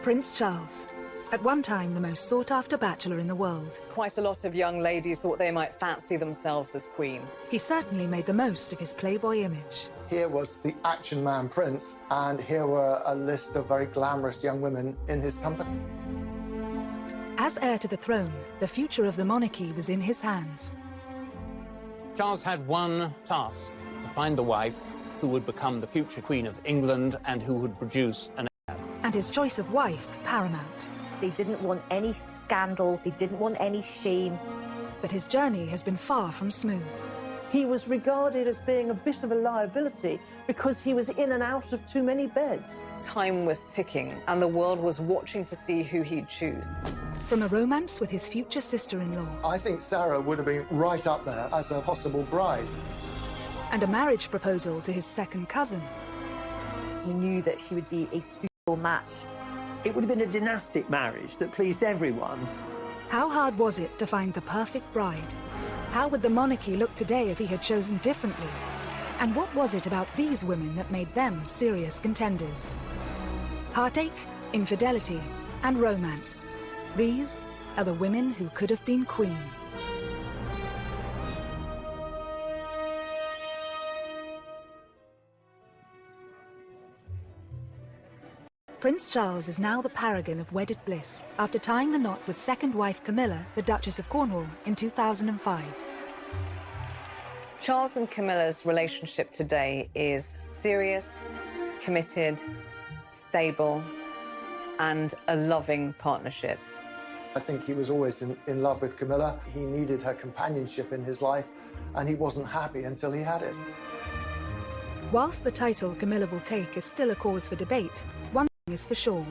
Prince Charles, at one time the most sought-after bachelor in the world. Quite a lot of young ladies thought they might fancy themselves as queen. He certainly made the most of his playboy image. Here was the action man prince, and here were a list of very glamorous young women in his company. As heir to the throne, the future of the monarchy was in his hands. Charles had one task: to find the wife who would become the future Queen of England and who would produce an heir. And his choice of wife paramount. They didn't want any scandal, they didn't want any shame. But his journey has been far from smooth. He was regarded as being a bit of a liability because he was in and out of too many beds. Time was ticking, and the world was watching to see who he'd choose. From a romance with his future sister-in-law. I think Sarah would have been right up there as a possible bride. And a marriage proposal to his second cousin. He knew that she would be a suitable match. It would have been a dynastic marriage that pleased everyone. How hard was it to find the perfect bride? How would the monarchy look today if he had chosen differently? And what was it about these women that made them serious contenders? Heartache, infidelity, and romance. These are the women who could have been queen. Prince Charles is now the paragon of wedded bliss after tying the knot with second wife Camilla, the Duchess of Cornwall, in 2005. Charles and Camilla's relationship today is serious, committed, stable, and a loving partnership. I think he was always in love with Camilla. He needed her companionship in his life, and he wasn't happy until he had it. Whilst the title Camilla will take is still a cause for debate, one thing is for sure.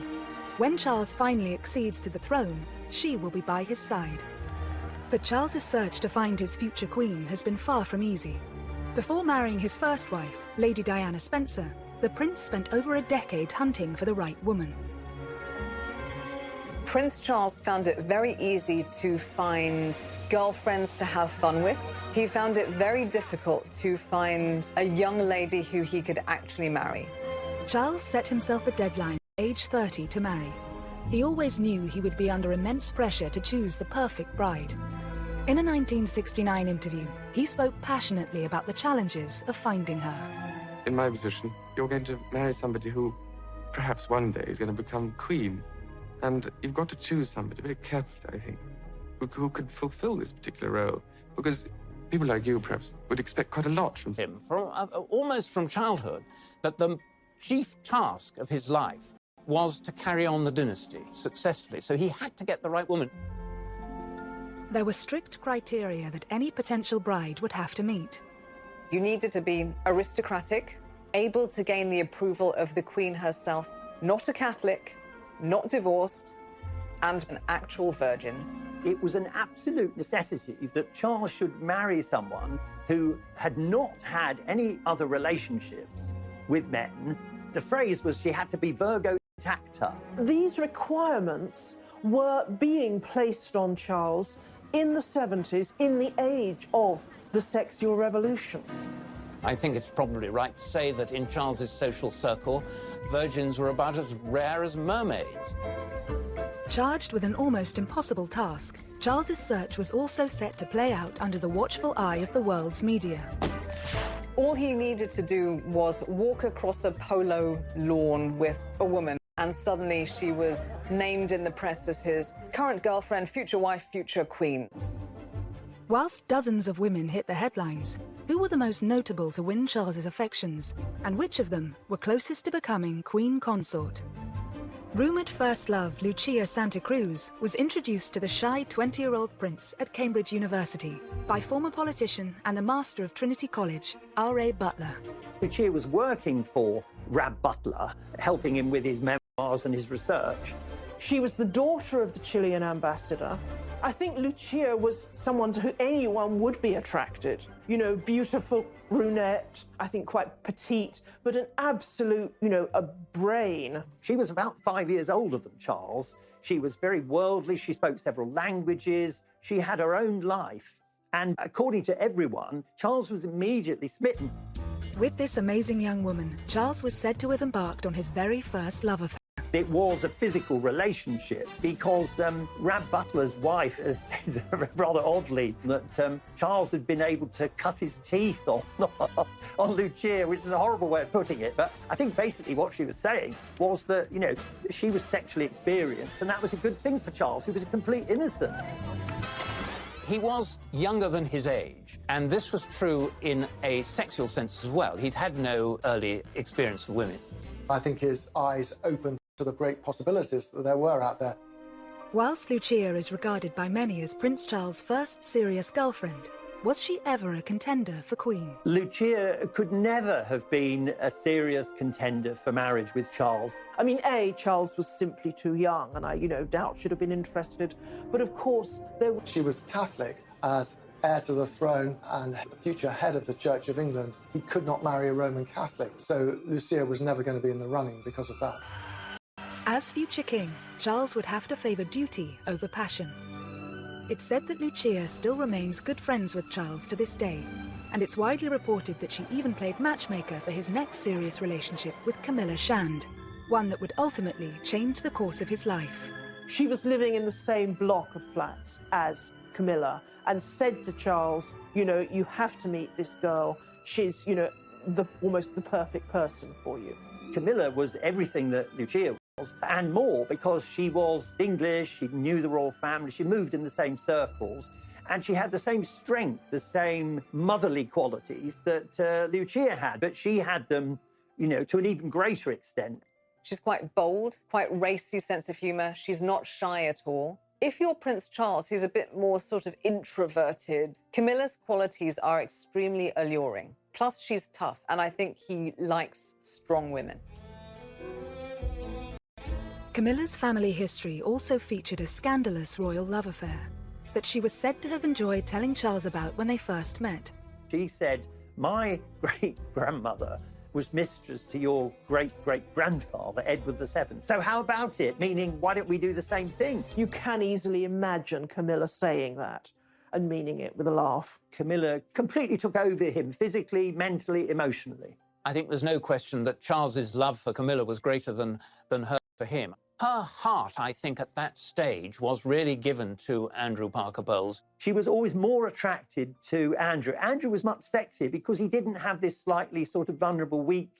When Charles finally accedes to the throne, she will be by his side. But Charles's search to find his future queen has been far from easy. Before marrying his first wife, Lady Diana Spencer, the prince spent over a decade hunting for the right woman. Prince Charles found it very easy to find girlfriends to have fun with. He found it very difficult to find a young lady who he could actually marry. Charles set himself a deadline at age 30 to marry. He always knew he would be under immense pressure to choose the perfect bride. In a 1969 interview, he spoke passionately about the challenges of finding her. In my position, you're going to marry somebody who perhaps one day is going to become queen. And you've got to choose somebody very carefully, I think, who could fulfill this particular role. Because people like you, perhaps, would expect quite a lot from him, almost from childhood, that the chief task of his life was to carry on the dynasty successfully. So he had to get the right woman. There were strict criteria that any potential bride would have to meet. You needed to be aristocratic, able to gain the approval of the Queen herself, not a Catholic, not divorced, and an actual virgin. It was an absolute necessity that Charles should marry someone who had not had any other relationships with men. The phrase was she had to be Virgo intacta. These requirements were being placed on Charles in the 70s, in the age of the sexual revolution. I think it's probably right to say that in Charles's social circle, virgins were about as rare as mermaids. Charged with an almost impossible task, Charles's search was also set to play out under the watchful eye of the world's media. All he needed to do was walk across a polo lawn with a woman, and suddenly she was named in the press as his current girlfriend, future wife, future queen. Whilst dozens of women hit the headlines, who were the most notable to win Charles's affections, and which of them were closest to becoming queen consort? Rumoured first love Lucia Santa Cruz was introduced to the shy 20-year-old prince at Cambridge University by former politician and the master of Trinity College, R.A. Butler. Lucia was working for Rab Butler, helping him with his memoirs and his research. She was the daughter of the Chilean ambassador. I think Lucia was someone to whom anyone would be attracted. You know, beautiful brunette, I think quite petite, but an absolute, a brain. She was about 5 years older than Charles. She was very worldly. She spoke several languages. She had her own life. And according to everyone, Charles was immediately smitten. With this amazing young woman, Charles was said to have embarked on his very first love affair. it was a physical relationship because Rab Butler's wife has said rather oddly that Charles had been able to cut his teeth on Lucia, which is a horrible way of putting it. But I think basically what she was saying was that, you know, she was sexually experienced, and that was a good thing for Charles, who was a complete innocent. He was younger than his age, and this was true in a sexual sense as well. He'd had no early experience with women. I think his eyes opened to the great possibilities that there were out there. Whilst Lucia is regarded by many as Prince Charles' first serious girlfriend, was she ever a contender for Queen? Lucia could never have been a serious contender for marriage with Charles. I mean, Charles was simply too young, and I, doubt should have been interested. But of course, She was Catholic. As heir to the throne and the future head of the Church of England, he could not marry a Roman Catholic. So Lucia was never going to be in the running because of that. As future king, Charles would have to favour duty over passion. It's said that Lucia still remains good friends with Charles to this day, and it's widely reported that she even played matchmaker for his next serious relationship with Camilla Shand, one that would ultimately change the course of his life. she was living in the same block of flats as Camilla and said to Charles, you have to meet this girl. She's, almost the perfect person for you. Camilla was everything that Lucia was, and more, because she was English, she knew the royal family, she moved in the same circles, and she had the same strength, the same motherly qualities that Lucia had, but she had them, to an even greater extent. She's quite bold, quite racy sense of humour. She's not shy at all. If you're Prince Charles, who's a bit more sort of introverted, Camilla's qualities are extremely alluring. Plus, she's tough, and I think he likes strong women. Camilla's family history also featured a scandalous royal love affair that she was said to have enjoyed telling Charles about when they first met. She said, my great-grandmother was mistress to your great-great-grandfather, Edward VII. So how about it? Meaning, why don't we do the same thing? You can easily imagine Camilla saying that and meaning it with a laugh. Camilla completely took over him, physically, mentally, emotionally. I think there's no question that Charles's love for Camilla was greater than her for him. Her heart, I think, at that stage was really given to Andrew Parker Bowles. She was always more attracted to Andrew. Andrew was much sexier because he didn't have this slightly sort of vulnerable, weak,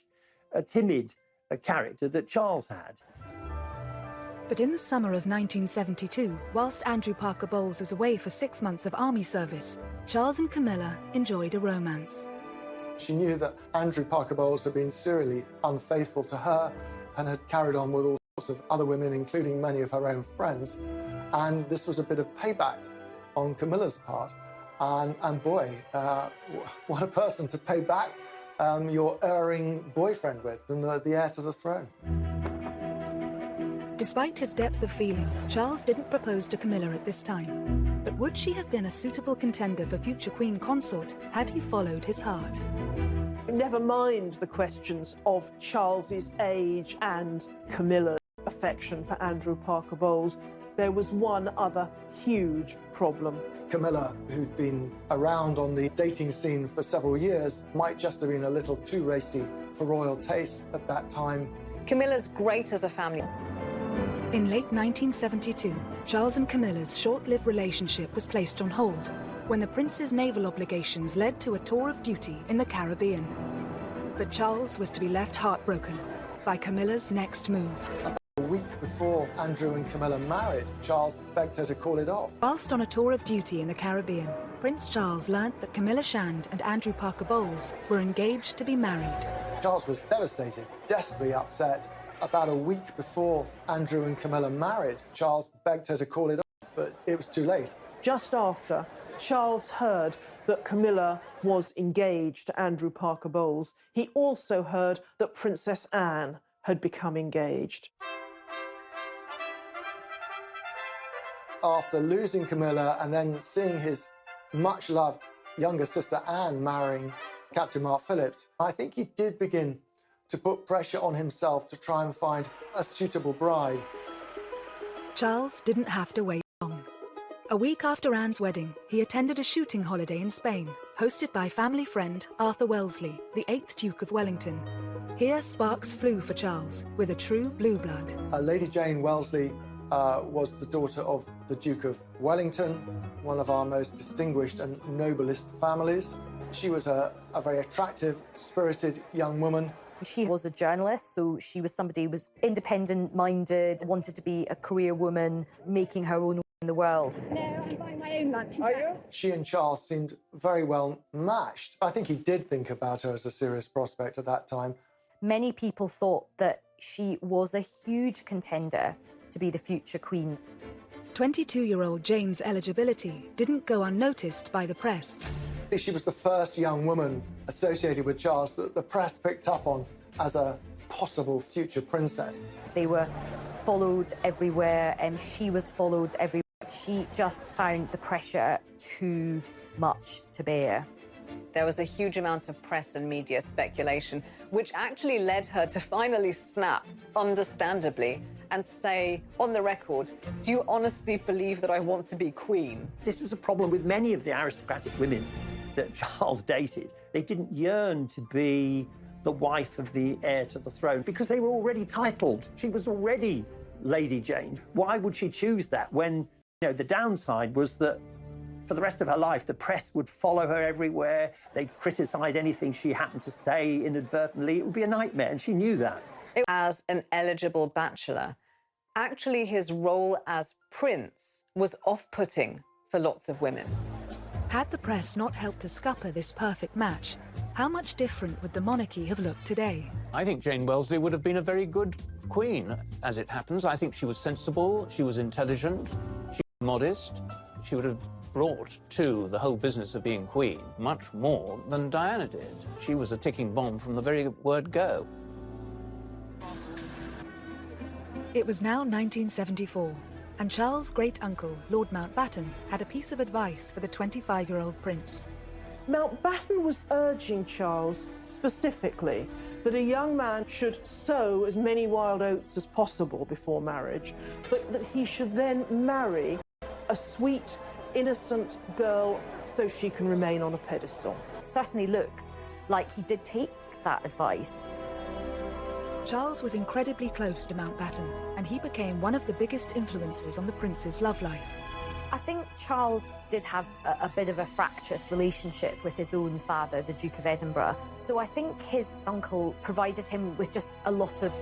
timid character that Charles had. But in the summer of 1972, whilst Andrew Parker Bowles was away for 6 months of army service, Charles and Camilla enjoyed a romance. She knew that Andrew Parker Bowles had been serially unfaithful to her and had carried on with all sorts of other women, including many of her own friends. And this was a bit of payback on Camilla's part. And boy, what a person to pay back your erring boyfriend with, and the heir to the throne. Despite his depth of feeling, Charles didn't propose to Camilla at this time. But would she have been a suitable contender for future Queen Consort had he followed his heart? Never mind the questions of Charles's age and Camilla's affection for Andrew Parker Bowles. There was one other huge problem. Camilla, who'd been around on the dating scene for several years, might just have been a little too racy for royal taste at that time. Camilla's great as a family. In late 1972, Charles and Camilla's short-lived relationship was placed on hold when the prince's naval obligations led to a tour of duty in the Caribbean. But Charles was to be left heartbroken by Camilla's next move. A week before Andrew and Camilla married, Charles begged her to call it off. Whilst on a tour of duty in the Caribbean, Prince Charles learnt that Camilla Shand and Andrew Parker Bowles were engaged to be married. Charles was devastated, desperately upset. About a week before Andrew and Camilla married, Charles begged her to call it off, but it was too late. Just after Charles heard that Camilla was engaged to Andrew Parker Bowles, he also heard that Princess Anne had become engaged. After losing Camilla and then seeing his much-loved younger sister Anne marrying Captain Mark Phillips, I think he did begin to put pressure on himself to try and find a suitable bride. Charles didn't have to wait long. A week after Anne's wedding, he attended a shooting holiday in Spain, hosted by family friend Arthur Wellesley, the 8th Duke of Wellington. Here sparks flew for Charles, with a true blue blood. Lady Jane Wellesley was the daughter of the Duke of Wellington, one of our most distinguished and noblest families. She was a very attractive, spirited young woman. She was a journalist, so she was somebody who was independent-minded, wanted to be a career woman, making her own way in the world. No, I'm buying my own lunch. Are you? She and Charles seemed very well matched. I think he did think about her as a serious prospect at that time. Many people thought that she was a huge contender to be the future queen. 22-year-old Jane's eligibility didn't go unnoticed by the press. She was the first young woman associated with Charles that the press picked up on as a possible future princess. They were followed everywhere, and she was followed everywhere. She just found the pressure too much to bear. There was a huge amount of press and media speculation, which actually led her to finally snap, understandably, and say, on the record, do you honestly believe that I want to be queen? This was a problem with many of the aristocratic women that Charles dated. They didn't yearn to be the wife of the heir to the throne because they were already titled. She was already Lady Jane. Why would she choose that when, you know, the downside was that for the rest of her life, the press would follow her everywhere. They'd criticise anything she happened to say inadvertently. It would be a nightmare, and she knew that. As an eligible bachelor, actually his role as prince was off-putting for lots of women. Had the press not helped to scupper this perfect match, how much different would the monarchy have looked today? I think Jane Wellesley would have been a very good queen, as it happens. I think she was sensible, she was intelligent, she was modest. She would have brought to the whole business of being queen much more than Diana did. She was a ticking bomb from the very word go. It was now 1974, and Charles' great-uncle, Lord Mountbatten, had a piece of advice for the 25-year-old prince. Mountbatten was urging Charles specifically that a young man should sow as many wild oats as possible before marriage, but that he should then marry a sweet, innocent girl so she can remain on a pedestal. It certainly looks like he did take that advice. Charles was incredibly close to Mountbatten, and he became one of the biggest influences on the prince's love life. I think Charles did have a bit of a fractious relationship with his own father, the Duke of Edinburgh. So I think his uncle provided him with just a lot of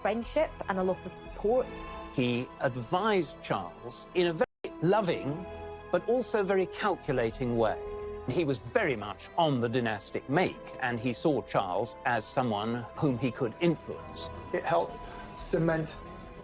friendship and a lot of support. He advised Charles in a very loving, but also very calculating way. He was very much on the dynastic make, and he saw Charles as someone whom he could influence. It helped cement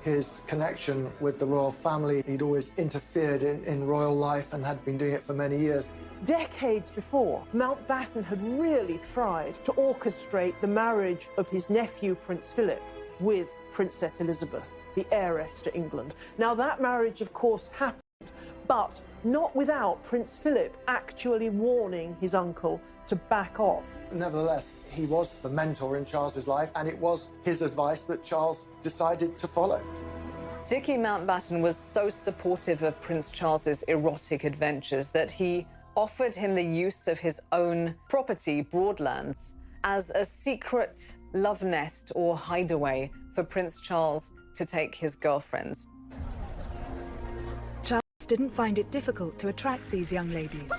his connection with the royal family. He'd always interfered in royal life and had been doing it for many years. Decades before, Mountbatten had really tried to orchestrate the marriage of his nephew, Prince Philip, with Princess Elizabeth, the heiress to England. Now, that marriage, of course, happened, but not without Prince Philip actually warning his uncle to back off. Nevertheless, he was the mentor in Charles's life, and it was his advice that Charles decided to follow. Dickie Mountbatten was so supportive of Prince Charles's erotic adventures that he offered him the use of his own property, Broadlands, as a secret love nest or hideaway for Prince Charles to take his girlfriends. Charles didn't find it difficult to attract these young ladies.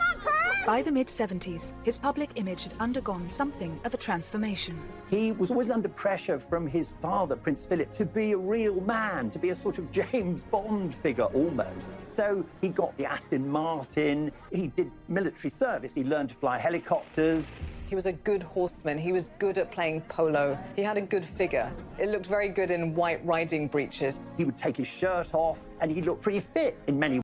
By the mid-70s, his public image had undergone something of a transformation. He was always under pressure from his father, Prince Philip, to be a real man, to be a sort of James Bond figure almost. So he got the Aston Martin, he did military service, he learned to fly helicopters. He was a good horseman. He was good at playing polo. He had a good figure. It looked very good in white riding breeches. He would take his shirt off, and he looked pretty fit in many ways.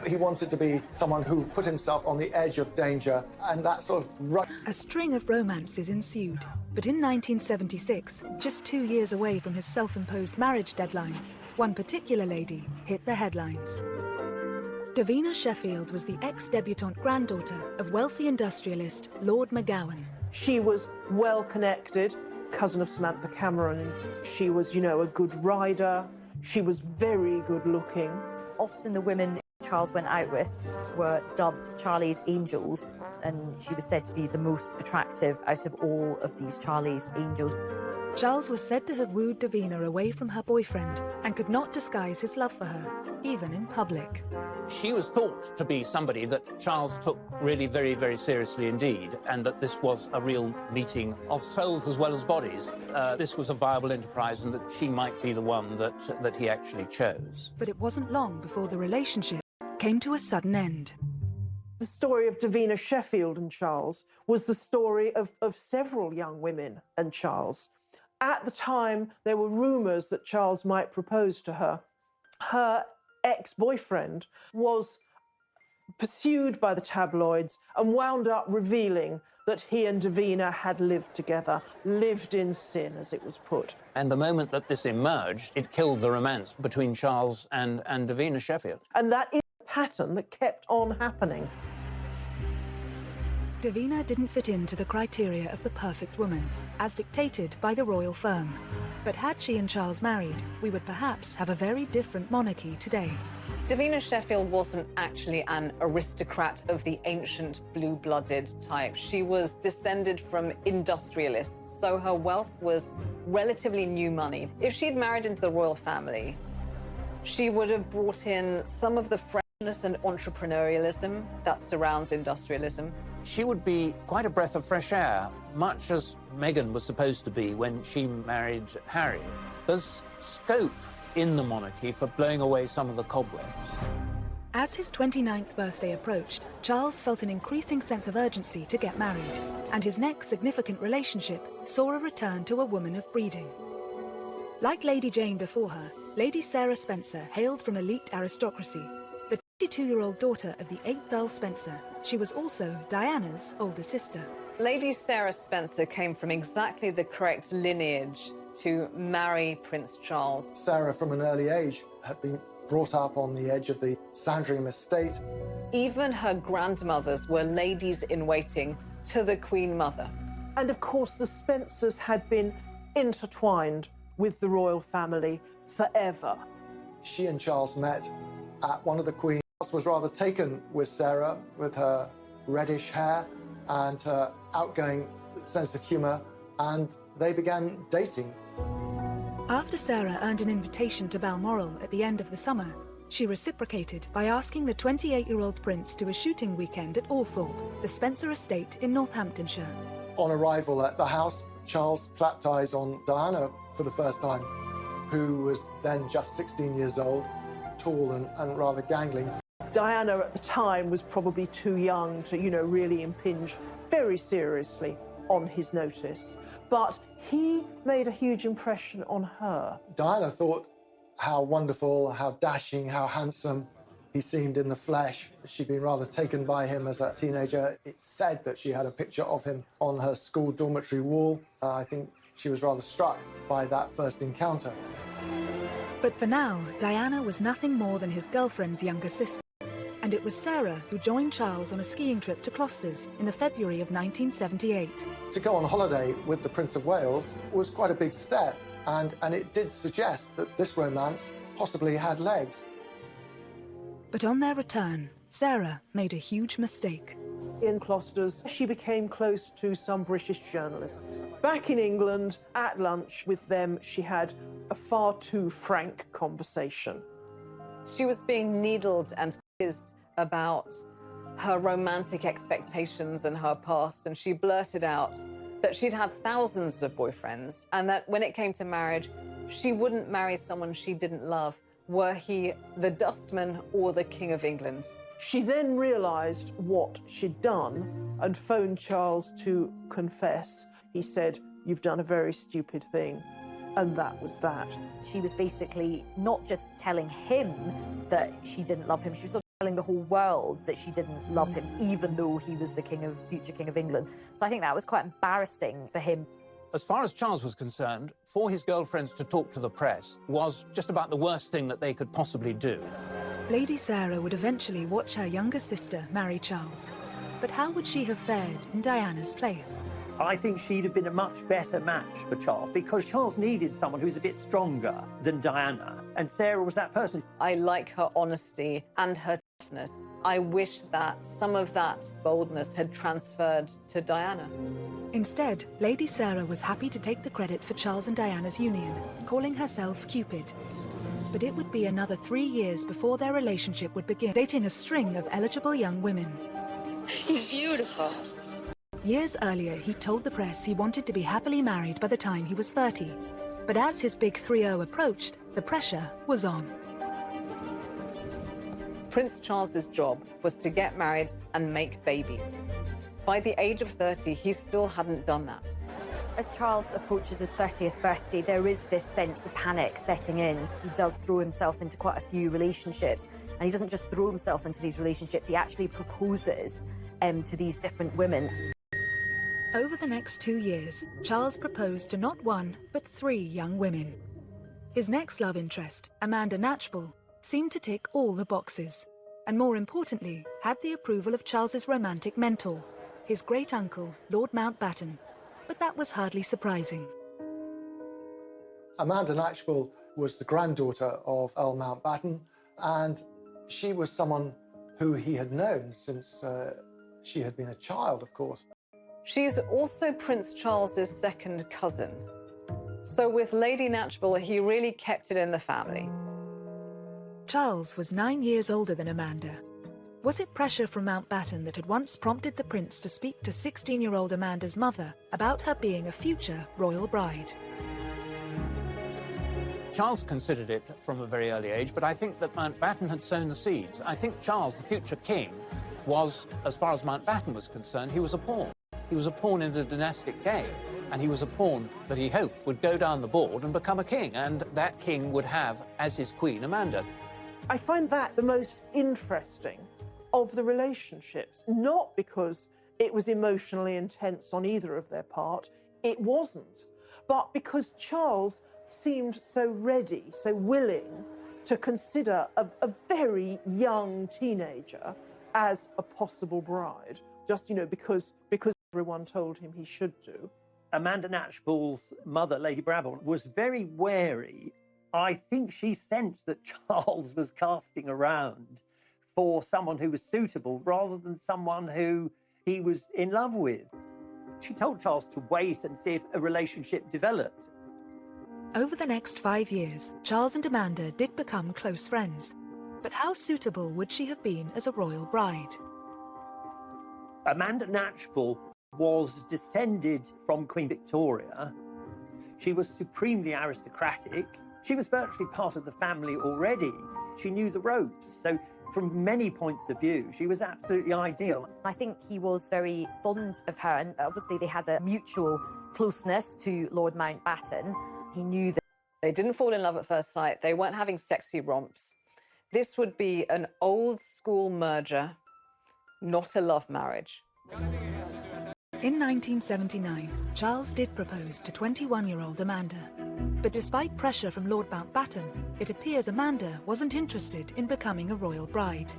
He wanted to be someone who put himself on the edge of danger, and that sort of... A string of romances ensued, but in 1976, just 2 years away from his self-imposed marriage deadline, one particular lady hit the headlines. Davina Sheffield was the ex-debutante granddaughter of wealthy industrialist Lord McGowan. She was well-connected, cousin of Samantha Cameron. She was, you know, a good rider. She was very good-looking. Often the women Charles went out with were dubbed Charlie's Angels, and she was said to be the most attractive out of all of these Charlie's Angels. Charles was said to have wooed Davina away from her boyfriend and could not disguise his love for her, even in public. She was thought to be somebody that Charles took really very, very seriously indeed, and that this was a real meeting of souls as well as bodies. This was a viable enterprise, and that she might be the one that he actually chose. But it wasn't long before the relationship came to a sudden end. The story of Davina Sheffield and Charles was the story of several young women and Charles. At the time, there were rumours that Charles might propose to her. Her ex-boyfriend was pursued by the tabloids and wound up revealing that he and Davina had lived together, lived in sin, as it was put. And the moment that this emerged, it killed the romance between Charles and Davina Sheffield. And that is a pattern that kept on happening. Davina didn't fit into the criteria of the perfect woman, as dictated by the royal firm. But had she and Charles married, we would perhaps have a very different monarchy today. Davina Sheffield wasn't actually an aristocrat of the ancient blue-blooded type. She was descended from industrialists, so her wealth was relatively new money. If she'd married into the royal family, she would have brought in some of the freshness and entrepreneurialism that surrounds industrialism. She would be quite a breath of fresh air, much as Meghan was supposed to be when she married Harry. There's scope in the monarchy for blowing away some of the cobwebs. As his 29th birthday approached, Charles felt an increasing sense of urgency to get married, and his next significant relationship saw a return to a woman of breeding. Like Lady Jane before her, Lady Sarah Spencer hailed from elite aristocracy. The 22-year-old daughter of the 8th Earl Spencer, she was also Diana's older sister. Lady Sarah Spencer came from exactly the correct lineage to marry Prince Charles. Sarah, from an early age, had been brought up on the edge of the Sandringham estate. Even her grandmothers were ladies-in-waiting to the Queen Mother. And of course, the Spencers had been intertwined with the royal family forever. She and Charles met at one of the Queen's. Was rather taken with Sarah, with her reddish hair and her outgoing sense of humour, and they began dating. After Sarah earned an invitation to Balmoral at the end of the summer, she reciprocated by asking the 28-year-old prince to a shooting weekend at Althorpe, the Spencer estate in Northamptonshire. On arrival at the house, Charles clapped eyes on Diana for the first time, who was then just 16 years old, tall and rather gangling. Diana at the time was probably too young to, really impinge very seriously on his notice. But he made a huge impression on her. Diana thought how wonderful, how dashing, how handsome he seemed in the flesh. She'd been rather taken by him as a teenager. It's said that she had a picture of him on her school dormitory wall. I think she was rather struck by that first encounter. But for now, Diana was nothing more than his girlfriend's younger sister. And it was Sarah who joined Charles on a skiing trip to Closters in the February of 1978. To go on holiday with the Prince of Wales was quite a big step, and it did suggest that this romance possibly had legs. But on their return, Sarah made a huge mistake. In Closters, she became close to some British journalists. Back in England, at lunch with them, she had a far too frank conversation. She was being needled and quizzed about her romantic expectations and her past, and she blurted out that she'd had thousands of boyfriends and that when it came to marriage, she wouldn't marry someone she didn't love, were he the dustman or the King of England. She then realised what she'd done and phoned Charles to confess. He said, "You've done a very stupid thing." And that was that. She was basically not just telling him that she didn't love him, she was sort of telling the whole world that she didn't love him, even though he was the future King of England. So I think that was quite embarrassing for him. As far as Charles was concerned, for his girlfriends to talk to the press was just about the worst thing that they could possibly do. Lady Sarah would eventually watch her younger sister marry Charles. But how would she have fared in Diana's place? I think she'd have been a much better match for Charles, because Charles needed someone who's a bit stronger than Diana, and Sarah was that person. I like her honesty and her I wish that some of that boldness had transferred to Diana. Instead, Lady Sarah was happy to take the credit for Charles and Diana's union, calling herself Cupid. But it would be another 3 years before their relationship would begin, dating a string of eligible young women. He's beautiful. Years earlier, he told the press he wanted to be happily married by the time he was 30. But as his big 3-0 approached, the pressure was on. Prince Charles's job was to get married and make babies. By the age of 30, he still hadn't done that. As Charles approaches his 30th birthday, there is this sense of panic setting in. He does throw himself into quite a few relationships, and he doesn't just throw himself into these relationships, he actually proposes to these different women. Over the next 2 years, Charles proposed to not 1, but 3 young women. His next love interest, Amanda Knatchbull, seemed to tick all the boxes, and more importantly, had the approval of Charles's romantic mentor, his great-uncle, Lord Mountbatten. But that was hardly surprising. Amanda Knatchbull was the granddaughter of Earl Mountbatten, and she was someone who he had known since she had been a child, of course. She's also Prince Charles's second cousin. So with Lady Knatchbull, he really kept it in the family. Charles was 9 years older than Amanda. Was it pressure from Mountbatten that had once prompted the prince to speak to 16-year-old Amanda's mother about her being a future royal bride? Charles considered it from a very early age, but I think that Mountbatten had sown the seeds. I think Charles, the future king, was, as far as Mountbatten was concerned, he was a pawn. He was a pawn in the dynastic game, and he was a pawn that he hoped would go down the board and become a king, and that king would have, as his queen, Amanda. I find that the most interesting of the relationships, not because it was emotionally intense on either of their part, it wasn't, but because Charles seemed so ready, so willing to consider a very young teenager as a possible bride, just, because everyone told him he should do. Amanda Knatchbull's mother, Lady Brabourne, was very wary. I think she sensed that Charles was casting around for someone who was suitable rather than someone who he was in love with. She told Charles to wait and see if a relationship developed. Over the next 5 years, Charles and Amanda did become close friends. But how suitable would she have been as a royal bride? Amanda Knatchbull was descended from Queen Victoria. She was supremely aristocratic. She was virtually part of the family already. She knew the ropes. So from many points of view, she was absolutely ideal. I think he was very fond of her, and obviously they had a mutual closeness to Lord Mountbatten. He knew that they didn't fall in love at first sight. They weren't having sexy romps. This would be an old-school merger, not a love marriage. In 1979, Charles did propose to 21-year-old Amanda. But despite pressure from Lord Mountbatten, it appears Amanda wasn't interested in becoming a royal bride.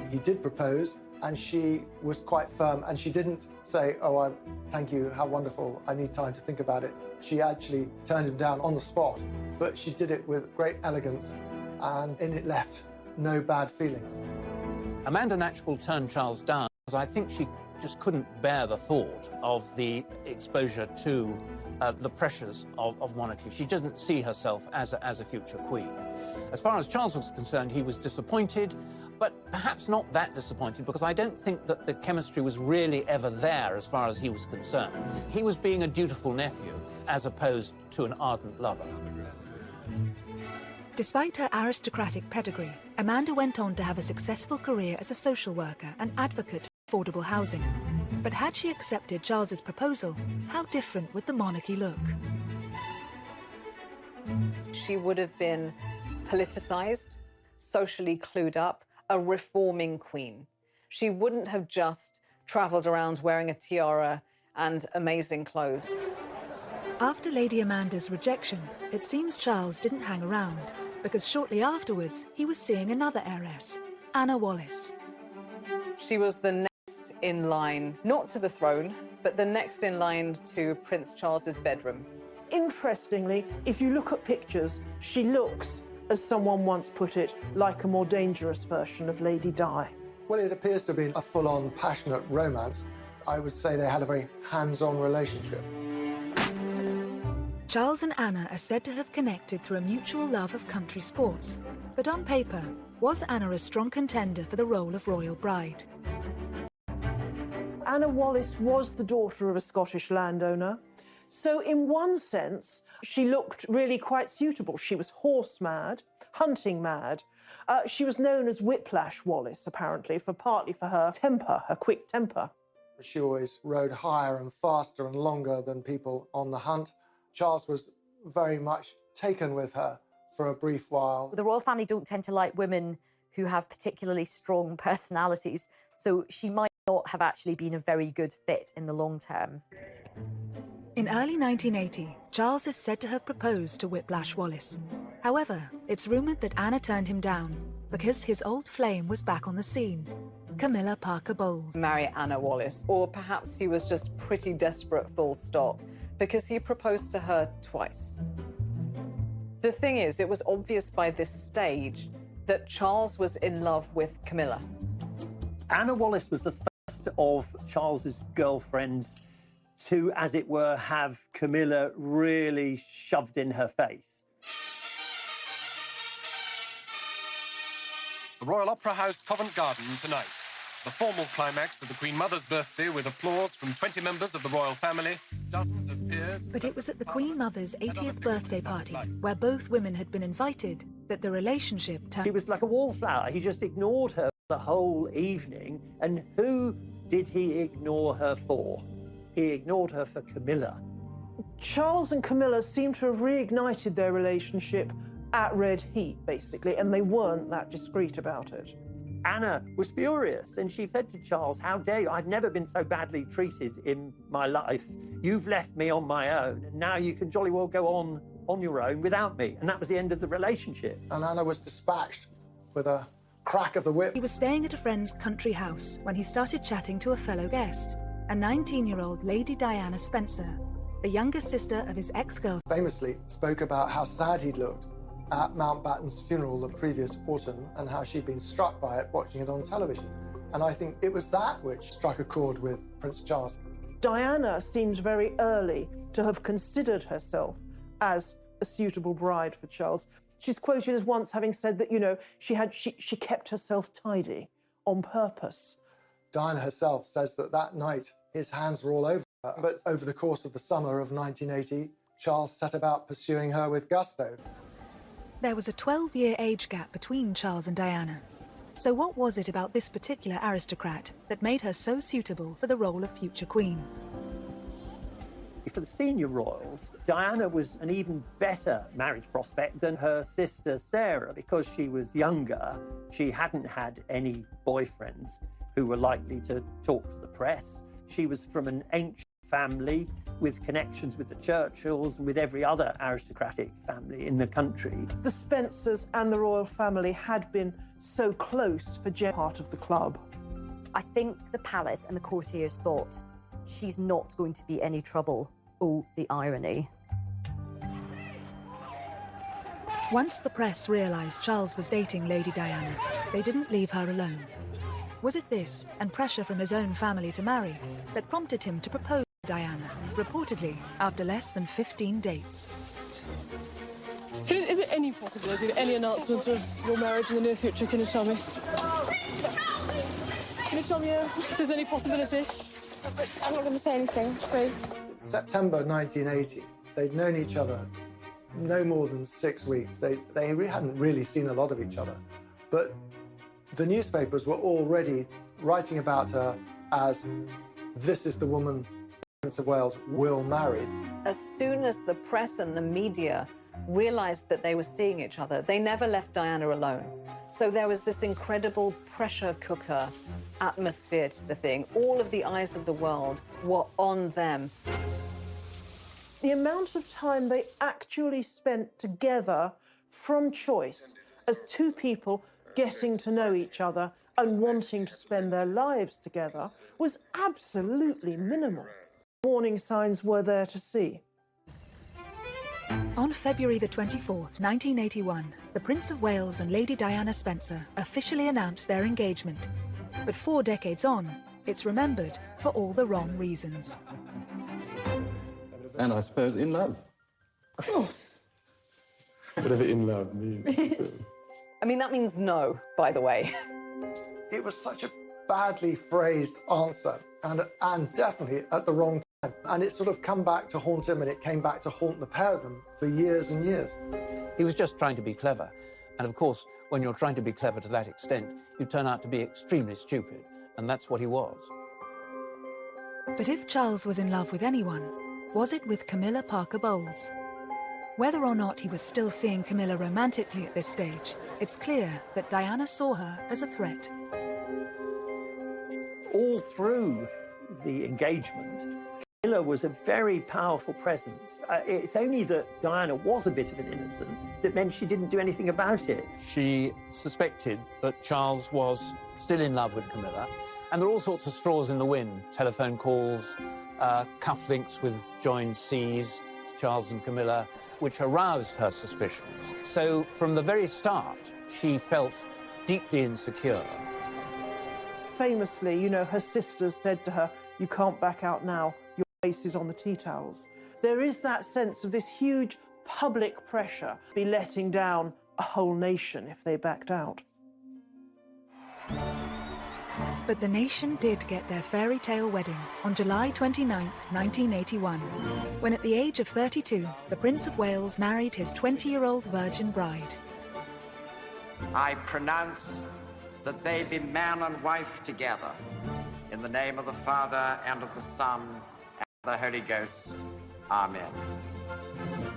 He did propose, and she was quite firm, and she didn't say, "Oh, thank you, how wonderful, I need time to think about it." She actually turned him down on the spot, but she did it with great elegance, and it left no bad feelings. Amanda Knatchbull turned Charles down because I think she just couldn't bear the thought of the exposure to the pressures of monarchy. She doesn't see herself as a future queen. As far as Charles was concerned, he was disappointed, but perhaps not that disappointed, because I don't think that the chemistry was really ever there as far as he was concerned. He was being a dutiful nephew as opposed to an ardent lover. Despite her aristocratic pedigree, Amanda went on to have a successful career as a social worker and advocate for affordable housing. But had she accepted Charles's proposal, how different would the monarchy look? She would have been politicized, socially clued up, a reforming queen. She wouldn't have just traveled around wearing a tiara and amazing clothes. After Lady Amanda's rejection, it seems Charles didn't hang around, because shortly afterwards he was seeing another heiress, Anna Wallis. She was the next in line, not to the throne, but the next in line to Prince Charles's bedroom. Interestingly, if you look at pictures, she looks as someone once put it, like a more dangerous version of Lady Di. Well, it appears to be a full-on passionate romance. I would say they had a very hands-on relationship. Charles and Anna are said to have connected through a mutual love of country sports. But on paper, was Anna a strong contender for the role of royal bride? Anna Wallis was the daughter of a Scottish landowner. So in one sense, she looked really quite suitable. She was horse mad, hunting mad. She was known as Whiplash Wallis, apparently, partly for her temper, her quick temper. She always rode higher and faster and longer than people on the hunt. Charles was very much taken with her for a brief while. The royal family don't tend to like women who have particularly strong personalities, so she might not have actually been a very good fit in the long term. In early 1980, Charles is said to have proposed to Whiplash Wallis. However, it's rumoured that Anna turned him down because his old flame was back on the scene, Camilla Parker Bowles. Marry Anna Wallis, or perhaps he was just pretty desperate, full stop, because he proposed to her twice. The thing is, it was obvious by this stage that Charles was in love with Camilla. Anna Wallis was the first of Charles's girlfriends to, as it were, have Camilla really shoved in her face. The Royal Opera House, Covent Garden, tonight. The formal climax of the Queen Mother's birthday with applause from 20 members of the royal family, dozens of peers... But it was at the Queen Mother's 80th birthday party, where both women had been invited, that the relationship turned... He was like a wallflower. He just ignored her the whole evening. And who did he ignore her for? He ignored her for Camilla. Charles and Camilla seem to have reignited their relationship at red heat, basically, and they weren't that discreet about it. Anna was furious, and she said to Charles, "How dare you? I've never been so badly treated in my life. You've left me on my own, and now you can jolly well go on your own without me." And that was the end of the relationship. And Anna was dispatched with a crack of the whip. He was staying at a friend's country house when he started chatting to a fellow guest, a 19-year-old Lady Diana Spencer, the younger sister of his ex-girlfriend. Famously spoke about how sad he'd looked at Mountbatten's funeral the previous autumn and how she'd been struck by it watching it on television. And I think it was that which struck a chord with Prince Charles. Diana seems very early to have considered herself as a suitable bride for Charles. She's quoted as once having said that, you know, she kept herself tidy on purpose. Diana herself says that that night his hands were all over her, but over the course of the summer of 1980, Charles set about pursuing her with gusto. There was a 12-year age gap between Charles and Diana. So what was it about this particular aristocrat that made her so suitable for the role of future queen? For the senior royals, Diana was an even better marriage prospect than her sister Sarah because she was younger. She hadn't had any boyfriends who were likely to talk to the press. She was from an ancient family with connections with the Churchills and with every other aristocratic family in the country. The Spencers and the royal family had been so close for part of the club. I think the palace and the courtiers thought, she's not going to be any trouble. Oh, the irony. Once the press realised Charles was dating Lady Diana, they didn't leave her alone. Was it this, and pressure from his own family to marry, that prompted him to propose to Diana, reportedly after less than 15 dates? Is there any possibility of any announcements of your marriage in the near future? Can you tell me? Can you tell me if there's any possibility? I'm not going to say anything, please. September 1980, they'd known each other no more than 6 weeks. They hadn't really seen a lot of each other. But the newspapers were already writing about her as, this is the woman Prince of Wales will marry. As soon as the press and the media realised that they were seeing each other, they never left Diana alone. So there was this incredible pressure cooker atmosphere to the thing. All of the eyes of the world were on them. The amount of time they actually spent together from choice as two people getting to know each other and wanting to spend their lives together was absolutely minimal. Warning signs were there to see. On February the 24th, 1981, the Prince of Wales and Lady Diana Spencer officially announced their engagement. But 4 decades on, it's remembered for all the wrong reasons. And I suppose in love. Of course. Whatever in love means. I mean, that means no, by the way. It was such a badly phrased answer, and definitely at the wrong time. And it sort of come back to haunt him, and it came back to haunt the pair of them for years and years. He was just trying to be clever. And of course, when you're trying to be clever to that extent, you turn out to be extremely stupid. And that's what he was. But if Charles was in love with anyone, was it with Camilla Parker Bowles? Whether or not he was still seeing Camilla romantically at this stage, it's clear that Diana saw her as a threat. All through the engagement, Camilla was a very powerful presence. It's only that Diana was a bit of an innocent that meant she didn't do anything about it. She suspected that Charles was still in love with Camilla, and there are all sorts of straws in the wind. Telephone calls, cufflinks with joined C's, Charles and Camilla, which aroused her suspicions. So from the very start, she felt deeply insecure. Famously, you know, her sisters said to her, "You can't back out now, your face is on the tea towels." There is that sense of this huge public pressure, be letting down a whole nation if they backed out. But the nation did get their fairy tale wedding on July 29, 1981, when at the age of 32, the Prince of Wales married his 20-year-old virgin bride. I pronounce that they be man and wife together, in the name of the Father, and of the Son, and of the Holy Ghost. Amen.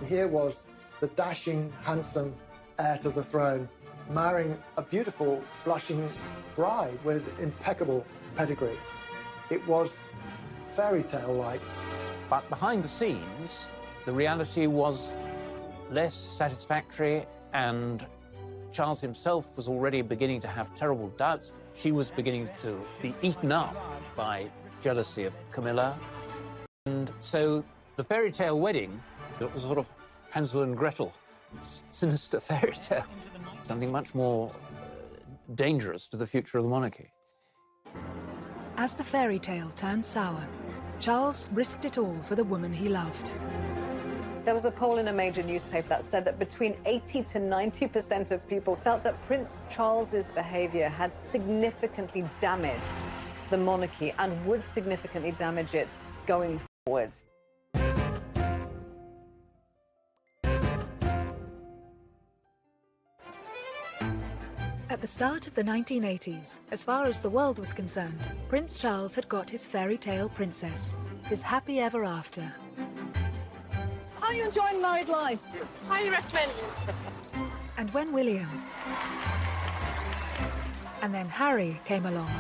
Here was the dashing, handsome heir to the throne marrying a beautiful, blushing bride with impeccable pedigree. It was fairy tale-like. But behind the scenes, the reality was less satisfactory, and Charles himself was already beginning to have terrible doubts. She was beginning to be eaten up by jealousy of Camilla. And so the fairy tale wedding, it was sort of Hansel and Gretel, sinister fairy tale, something much more dangerous to the future of the monarchy. As the fairy tale turned sour, Charles risked it all for the woman he loved. There was a poll in a major newspaper that said that between 80 to 90% of people felt that Prince Charles's behavior had significantly damaged the monarchy and would significantly damage it going forwards. At the start of the 1980s, as far as the world was concerned, Prince Charles had got his fairy tale princess, his happy ever after. How are you enjoying married life? Highly recommend. And when William and then Harry came along,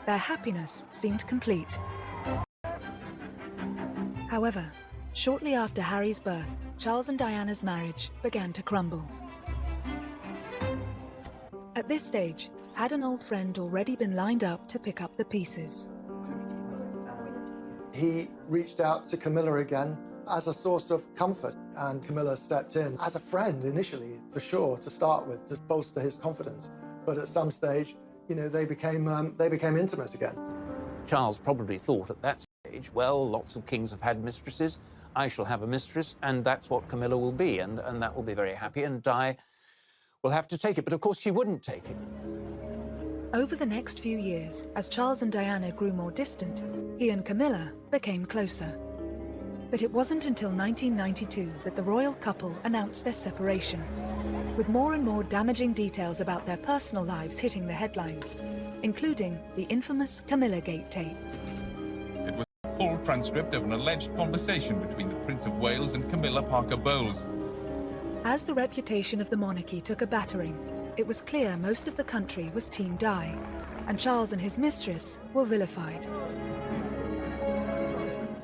their happiness seemed complete. However, shortly after Harry's birth, Charles and Diana's marriage began to crumble. At this stage, had an old friend already been lined up to pick up the pieces? He reached out to Camilla again as a source of comfort, and Camilla stepped in as a friend initially, for sure, to start with, to bolster his confidence. But at some stage, you know, they became intimate again. Charles probably thought at that stage, well, lots of kings have had mistresses, I shall have a mistress, and that's what Camilla will be, and that will be very happy, and Di will have to take it. But of course she wouldn't take it. Over the next few years, as Charles and Diana grew more distant, he and Camilla became closer. But it wasn't until 1992 that the royal couple announced their separation, with more and more damaging details about their personal lives hitting the headlines, including the infamous Camilla Gate tape. It was a full transcript of an alleged conversation between the Prince of Wales and Camilla Parker Bowles. As the reputation of the monarchy took a battering, it was clear most of the country was Team Di, and Charles and his mistress were vilified.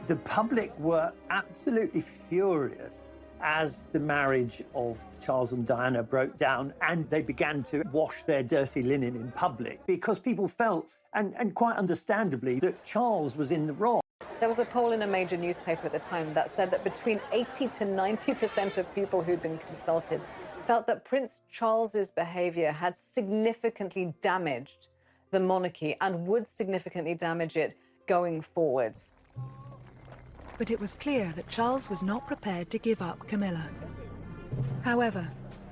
The public were absolutely furious as the marriage of Charles and Diana broke down, and they began to wash their dirty linen in public because people felt, and quite understandably, that Charles was in the wrong. There was a poll in a major newspaper at the time that said that between 80 to 90% of people who'd been consulted felt that Prince Charles's behaviour had significantly damaged the monarchy and would significantly damage it going forwards. But it was clear that Charles was not prepared to give up Camilla. However,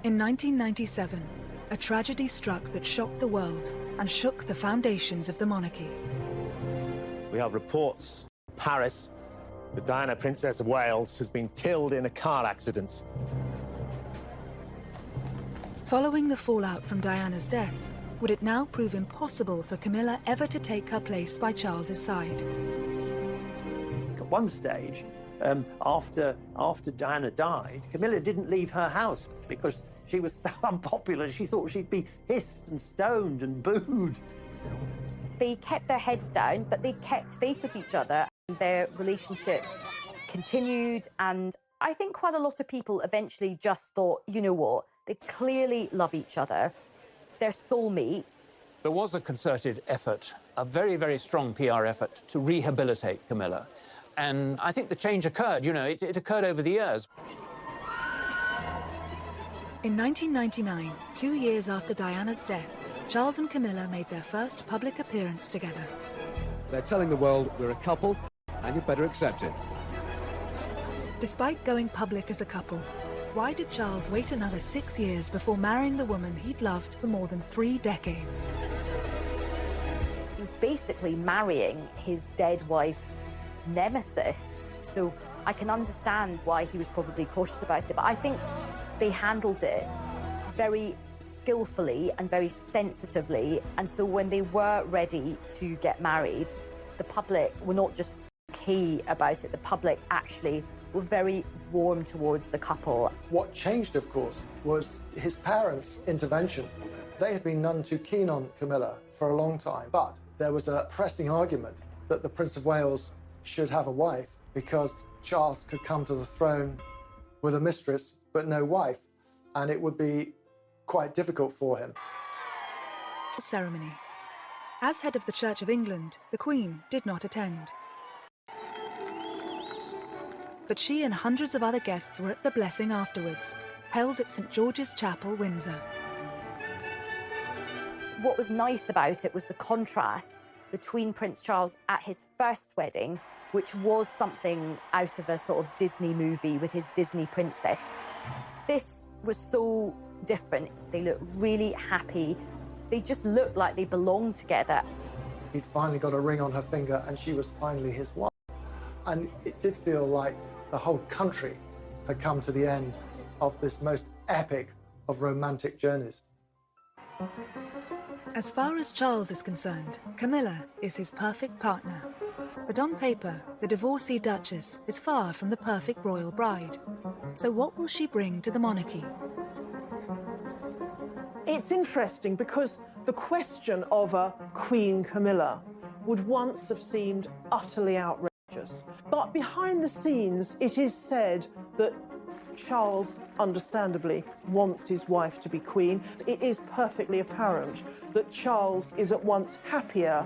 in 1997, a tragedy struck that shocked the world and shook the foundations of the monarchy. We have reports in Paris that Diana, Princess of Wales, has been killed in a car accident. Following the fallout from Diana's death, would it now prove impossible for Camilla ever to take her place by Charles's side? At one stage, after Diana died, Camilla didn't leave her house because she was so unpopular. She thought she'd be hissed and stoned and booed. They kept their heads down, but they kept faith with each other. Their relationship continued, and I think quite a lot of people eventually just thought, you know what, they clearly love each other. They're soulmates. There was a concerted effort, a very, very strong PR effort to rehabilitate Camilla. And I think the change occurred, it occurred over the years. In 1999, 2 years after Diana's death, Charles and Camilla made their first public appearance together. They're telling the world we're a couple, and you'd better accept it. Despite going public as a couple, why did Charles wait another 6 years before marrying the woman he'd loved for more than 3 decades? He was basically marrying his dead wife's nemesis, so I can understand why he was probably cautious about it, but I think they handled it very skillfully and very sensitively, and so when they were ready to get married, the public were not just okay about it, the public actually were very warm towards the couple. What changed, of course, was his parents' intervention. They had been none too keen on Camilla for a long time, but there was a pressing argument that the Prince of Wales should have a wife because Charles could come to the throne with a mistress but no wife, and it would be quite difficult for him. Ceremony. As head of the Church of England, the Queen did not attend. But she and hundreds of other guests were at the blessing afterwards, held at St George's Chapel, Windsor. What was nice about it was the contrast between Prince Charles at his first wedding, which was something out of a sort of Disney movie with his Disney princess. This was so different. They looked really happy. They just looked like they belonged together. He'd finally got a ring on her finger and she was finally his wife. And it did feel like the whole country had come to the end of this most epic of romantic journeys. As far as Charles is concerned, Camilla is his perfect partner. But on paper, the divorcee Duchess is far from the perfect royal bride. So what will she bring to the monarchy? It's interesting because the question of a Queen Camilla would once have seemed utterly outrageous. But behind the scenes, it is said that Charles, understandably, wants his wife to be queen. It is perfectly apparent that Charles is at once happier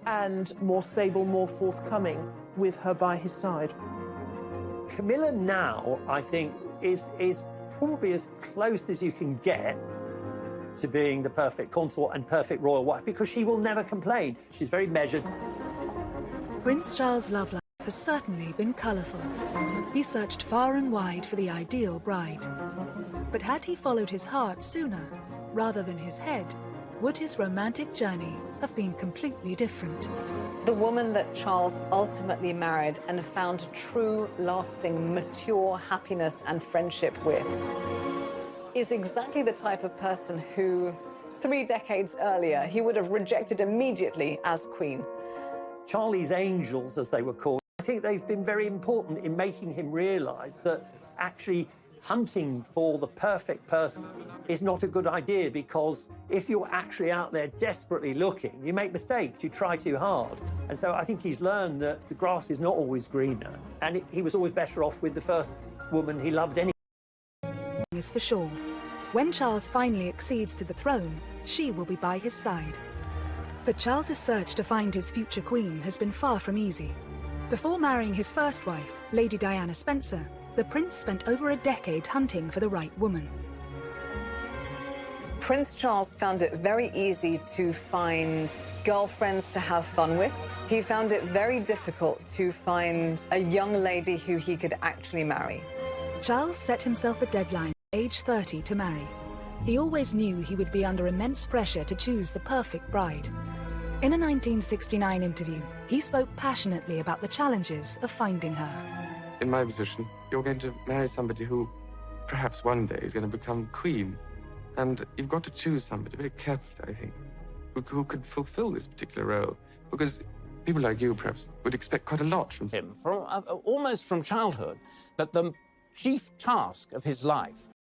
and more stable, more forthcoming with her by his side. Camilla now, I think, is probably as close as you can get to being the perfect consort and perfect royal wife, because she will never complain. She's very measured. Prince Charles' love life has certainly been colourful. He searched far and wide for the ideal bride. But had he followed his heart sooner, rather than his head, would his romantic journey have been completely different? The woman that Charles ultimately married and found true, lasting, mature happiness and friendship with is exactly the type of person who, 3 decades earlier, he would have rejected immediately as queen. Charlie's angels, as they were called, I think they've been very important in making him realise that actually hunting for the perfect person is not a good idea, because if you're actually out there desperately looking, you make mistakes, you try too hard. And so I think he's learned that the grass is not always greener, and he was always better off with the first woman he loved anyway. Is for sure. When Charles finally accedes to the throne, she will be by his side. But Charles's search to find his future queen has been far from easy. Before marrying his first wife, Lady Diana Spencer, the prince spent over a decade hunting for the right woman. Prince Charles found it very easy to find girlfriends to have fun with. He found it very difficult to find a young lady who he could actually marry. Charles set himself a deadline, age 30, to marry. He always knew he would be under immense pressure to choose the perfect bride. In a 1969 interview, he spoke passionately about the challenges of finding her. In my position, you're going to marry somebody who perhaps one day is going to become queen. And you've got to choose somebody very carefully, I think, who could fulfill this particular role. Because people like you, perhaps, would expect quite a lot from him, almost from childhood, that the chief task of his life